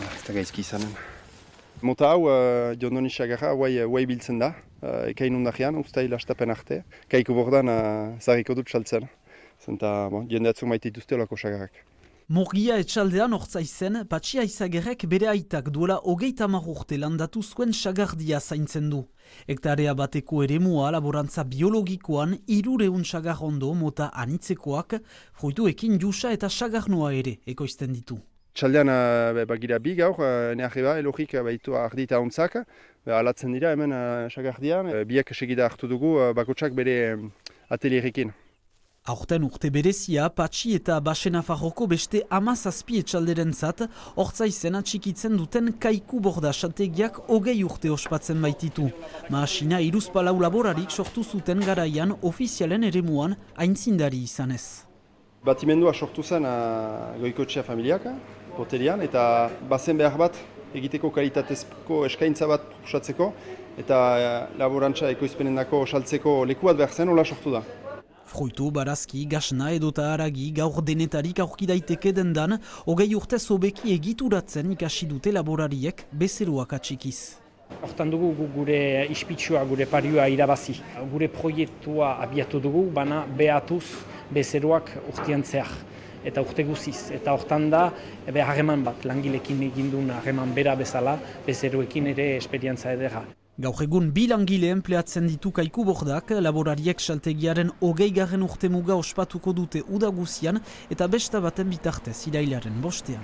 ez da gaizki izanen. Mota hau, jondoni sagarra, guai biltzen da, ekain undajean, ustail astapen arte. Kaiku bordan zarriko dut saltzen. Zenta, jende atzuk maite dituzte olako sagarrak. Murgia etxaldean Ortzaizen, Patxi Aizagerrek bere aitak duela 30 urte landatu zuen sagardia zaintzen du. Hektarea bateko eremua laborantza biologikoan 300 sagar ondo mota anitzekoak, fruituekin jusa eta sagarnoa ere ekoizten ditu. Txaldean bagira bi gaur, neharri elogik baitu ardi eta ontzak, alatzen dira hemen sagardian, biak segida hartu dugu bakotsak bere atelierekin. Aurten urte berezia, Patxi eta Basenafarroko beste 17 etxalderentzat, Ortzaizen atxikitzen duten Kaiku borda saltegiak 20 urte ospatzen baititu. Mahasina 34 laborarik sortu zuten garaian ofizialen eremuan aintzindari izanez. Batimendua sortu zen Goikotxea familiak, poterian, eta bazen behar bat egiteko kalitatezko eskaintza bat proposatzeko, eta laborantza ekoizpenendako saltzeko leku bat behar zen, hola sortu da. Fruitu, barazki, gasna edota haragi gaur denetarik aurki daiteke dendan, 20 urte zobeki egituratzen ikasi dute laborariek bezeroak atxikiz. Hortan dugu gure ispitsua, gure parioa irabazi. Gure proiektua abiatu dugu, baina behatuz bezeroak urtean zehar. Eta urte guziz. Eta hortan da, harreman bat, langilekin egindun harreman bera bezala, bezeroekin ere esperientza edera. Gaur egun 2 langile enpleatzen ditu Kaiku bordak, laborariek saltegiaren 20. urtemuga ospatuko dute uda guzian eta besta baten bitartez irailaren 5.